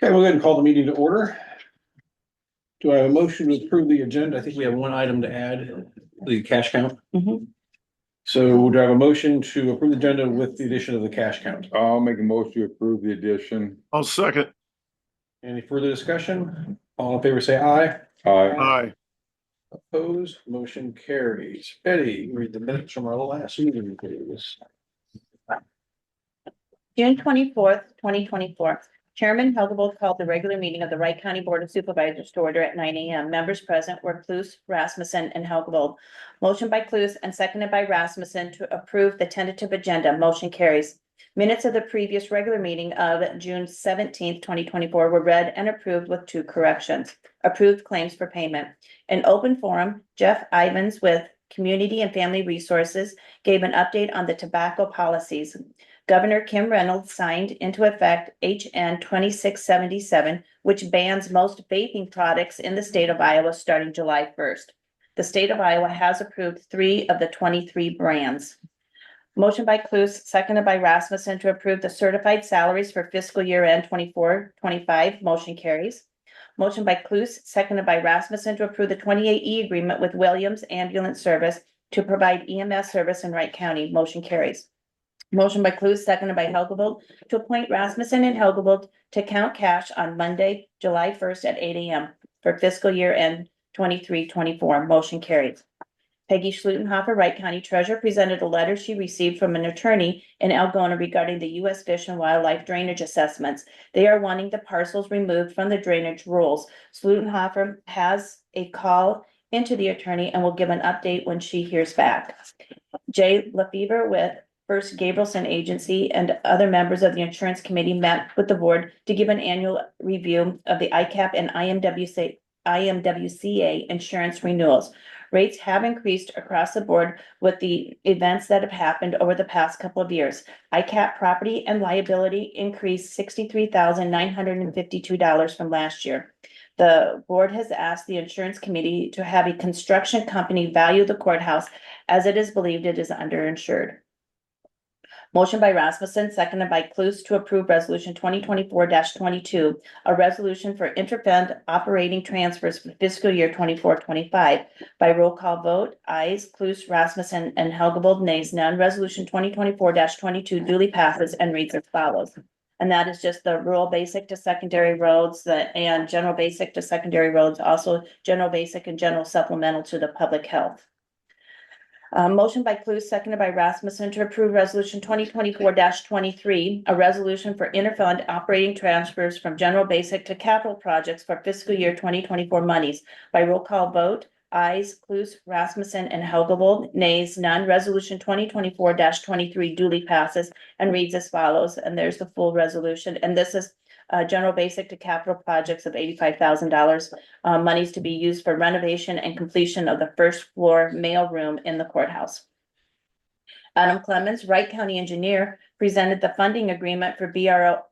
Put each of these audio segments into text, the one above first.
Okay, we'll go ahead and call the meeting to order. Do I have a motion to approve the agenda? I think we have one item to add, the cash count. So do I have a motion to approve the agenda with the addition of the cash count? I'll make a motion to approve the addition. I'll second. Any further discussion? All in favor, say aye. Aye. Opposed, motion carries. Eddie, read the minutes from our last meeting, please. June 24th, 2024. Chairman Hugable called the regular meeting of the Wright County Board of Supervisors to order at 9 a.m. Members present were Cluse, Rasmussen, and Hugable. Motion by Cluse and seconded by Rasmussen to approve the tentative agenda. Motion carries. Minutes of the previous regular meeting of June 17th, 2024 were read and approved with 2 corrections. Approved claims for payment. In open forum, Jeff Ivins with Community and Family Resources gave an update on the tobacco policies. Governor Kim Reynolds signed into effect HN 2677, which bans most vaping products in the state of Iowa starting July 1st. The state of Iowa has approved 3 of the 23 brands. Motion by Cluse, seconded by Rasmussen to approve the certified salaries for fiscal year end 24-25. Motion carries. Motion by Cluse, seconded by Rasmussen to approve the 28E agreement with Williams Ambulance Service to provide EMS service in Wright County. Motion carries. Motion by Cluse, seconded by Hugable to appoint Rasmussen and Hugable to count cash on Monday, July 1st at 8 a.m. for fiscal year end 23-24. Motion carries. Peggy Schlutenhofer, Wright County Treasurer, presented a letter she received from an attorney in Algona regarding the U.S. Fish and Wildlife drainage assessments. They are wanting the parcels removed from the drainage rules. Schlutenhofer has a call into the attorney and will give an update when she hears back. Jay Lefevre with First Gabrielson Agency and other members of the insurance committee met with the board to give an annual review of the ICAP and IMWCA insurance renewals. Rates have increased across the board with the events that have happened over the past couple of years. ICAP property and liability increased $63,952 from last year. The board has asked the insurance committee to have a construction company value the courthouse as it is believed it is underinsured. Motion by Rasmussen, seconded by Cluse to approve resolution 2024-22, a resolution for interfund operating transfers for fiscal year 24-25. By roll call vote, ayes, Cluse, Rasmussen, and Hugable, nays, none. Resolution 2024-22 duly passes and reads as follows. And that is just the rural basic to secondary roads and general basic to secondary roads, also general basic and general supplemental to the public health. Motion by Cluse, seconded by Rasmussen to approve resolution 2024-23, a resolution for interfund operating transfers from general basic to capital projects for fiscal year 2024 monies. By roll call vote, ayes, Cluse, Rasmussen, and Hugable, nays, none. Resolution 2024-23 duly passes and reads as follows. And there's the full resolution. And this is general basic to capital projects of $85,000. Monies to be used for renovation and completion of the first floor mail room in the courthouse. Adam Clemens, Wright County Engineer, presented the funding agreement for BROS-CO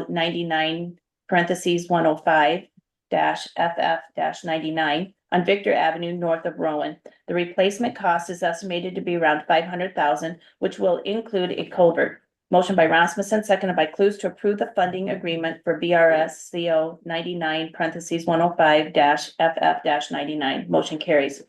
99 (105) FF-99 on Victor Avenue north of Rowan. The replacement cost is estimated to be around $500,000, which will include a culvert. Motion by Rasmussen, seconded by Cluse to approve the funding agreement for BRS-CO 99 (105) FF-99. Motion carries.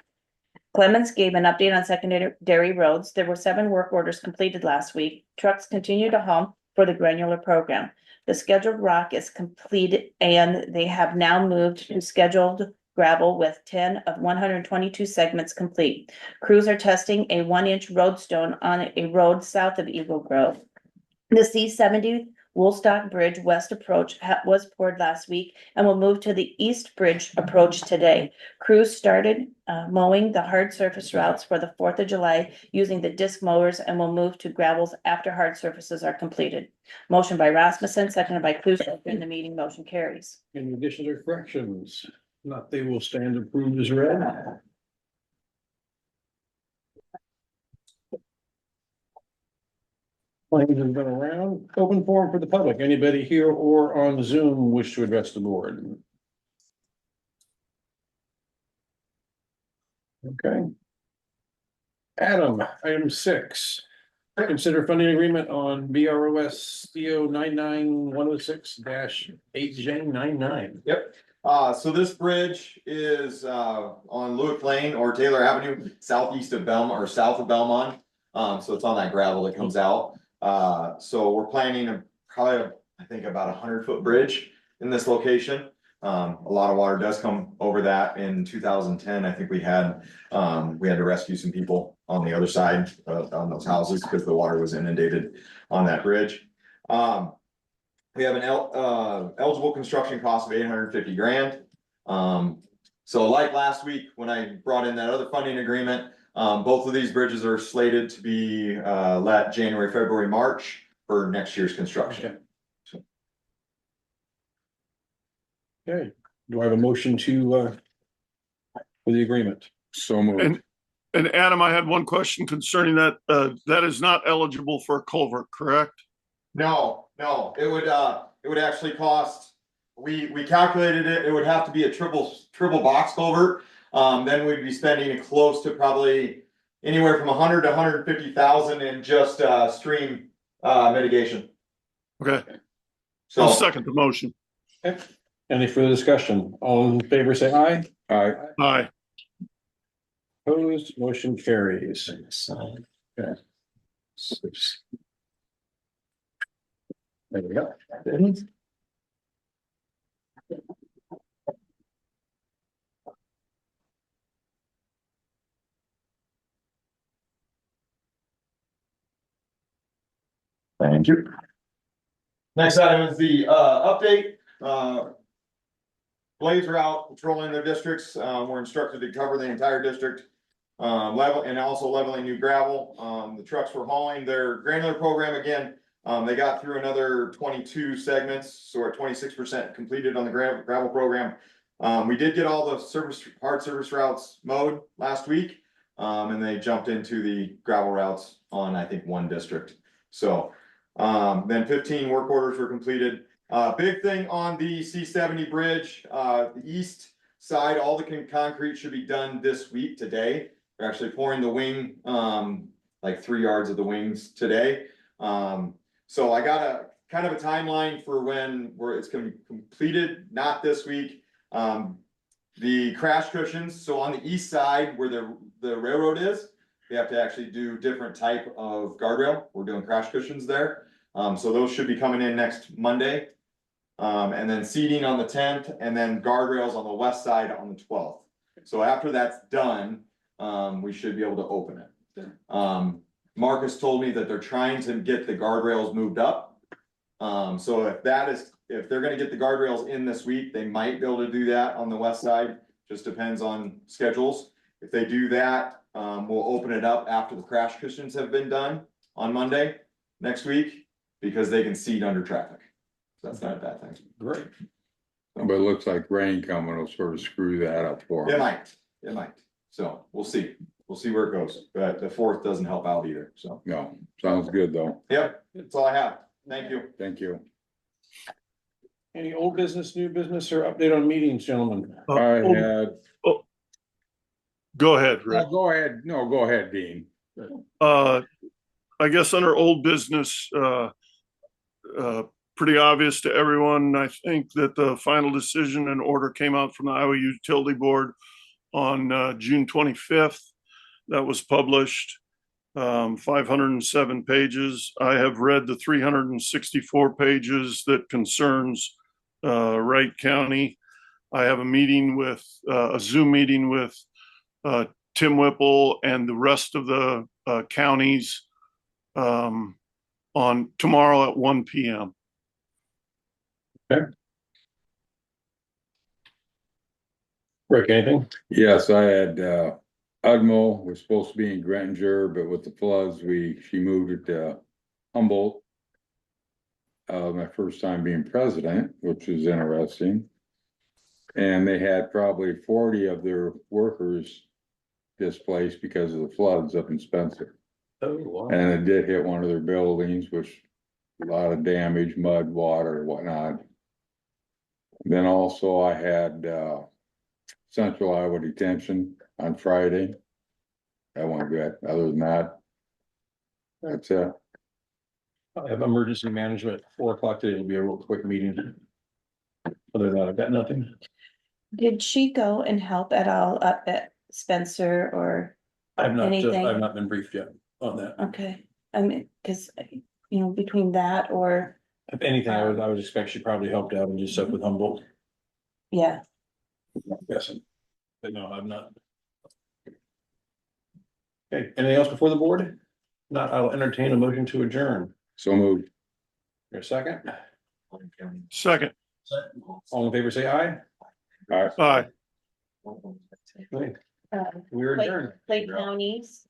Clemens gave an update on secondary roads. There were 7 work orders completed last week. Trucks continue to haul for the granular program. The scheduled rock is completed and they have now moved to scheduled gravel with 10 of 122 segments complete. Crews are testing a 1-inch roadstone on a road south of Eagle Grove. The C-70 Woolstock Bridge West Approach was poured last week and will move to the East Bridge Approach today. Crews started mowing the hard surface routes for the 4th of July using the disc mowers and will move to gravels after hard surfaces are completed. Motion by Rasmussen, seconded by Cluse. In the meeting, motion carries. Any additions or corrections? Not, they will stand approved as read. Claims have been around. Open forum for the public. Anybody here or on Zoom wish to address the board? Okay. Adam, item 6. Consider funding agreement on BROS CO 99106-8J99. Yep. So this bridge is on Lewick Lane or Taylor Avenue, southeast of Belmont or south of Belmont. So it's on that gravel that comes out. So we're planning probably, I think, about 100-foot bridge in this location. A lot of water does come over that. In 2010, I think we had to rescue some people on the other side on those houses because the water was inundated on that bridge. We have an eligible construction cost of 850 grand. So like last week, when I brought in that other funding agreement, both of these bridges are slated to be let January, February, March for next year's construction. Okay, do I have a motion to for the agreement? So moved. And Adam, I had one question concerning that. That is not eligible for a culvert, correct? No, it would actually cost, we calculated it, it would have to be a triple box culvert. Then we'd be spending close to probably anywhere from 100 to 150,000 in just stream mitigation. Okay, So I'll second the motion. Okay. Any further discussion? All in favor, say aye. Aye. Aye. Opposed, motion carries. Okay. There we go. thank you. Next item is the update. Blades are out patrolling their districts. We're instructed to cover the entire district. Level and also leveling new gravel. The trucks were hauling their granular program again. They got through another 22 segments, so we're at 26% completed on the gravel program. We did get all the hard service routes mowed last week, and they jumped into the gravel routes on, I think, one district. So then 15 work orders were completed. Big thing on the C70 bridge, the east side, all the concrete should be done this week today. They're actually pouring the wing, like 3 yards of the wings today. So I got a kind of a timeline for where it's gonna be completed, not this week. The crash cushions, so on the east side where the railroad is, we have to actually do different type of guardrail. We're doing crash cushions there. So those should be coming in next Monday. And then seating on the 10th, and then guardrails on the west side on the 12th. So after that's done, we should be able to open it. Marcus told me that they're trying to get the guardrails moved up. So if they're gonna get the guardrails in this week, they might be able to do that on the west side. Just depends on schedules. If they do that, we'll open it up after the crash cushions have been done on Monday next week, because they can seat under traffic. So that's not a bad thing. Great. But it looks like rain coming will sort of screw that up for It them. might. So we'll see where it goes, but the 4th doesn't help out either, so. No, sounds good though. Yep, that's all I have. Thank you. Thank you. Any old business, new business, or update on meetings, gentlemen? I had, Go ahead, Rick. go ahead. No, go ahead, Dean. I guess under old business, pretty obvious to everyone. I think that the final decision and order came out from the Iowa Utility Board on June 25th. That was published, 507 pages. I have read the 364 pages that concerns Wright County. I have a Zoom meeting with Tim Whipple and the rest of the counties on tomorrow at 1 p.m. Rick, anything? Yes, I had, Udmo was supposed to be in Granger, but with the floods, she moved it to Humboldt. My first time being president, which was interesting. And they had probably 40 of their workers displaced because of the floods up in Spencer. Oh, wow. And it did hit one of their buildings, which a lot of damage, mud, water, whatnot. Then also I had, Central Iowa Detention on Friday. That went good. Other than that, That's, I have emergency management at 4 o'clock today. It'll be a real quick meeting. Other than that, I've got nothing. Did she go and help at all up at Spencer or, I've Anything? I've not been briefed yet on that. okay, I mean, cause, you know, between that or, If anything, I would expect she probably helped out and just stuff with Humboldt. yeah, I'm guessing. But no, I'm not. Okay, anything else before the board? Not, I'll entertain a motion to adjourn. so moved. Your second? Second, All in favor, say aye. All right. aye. Okay, um, we're Lake- adjourned. Lake County's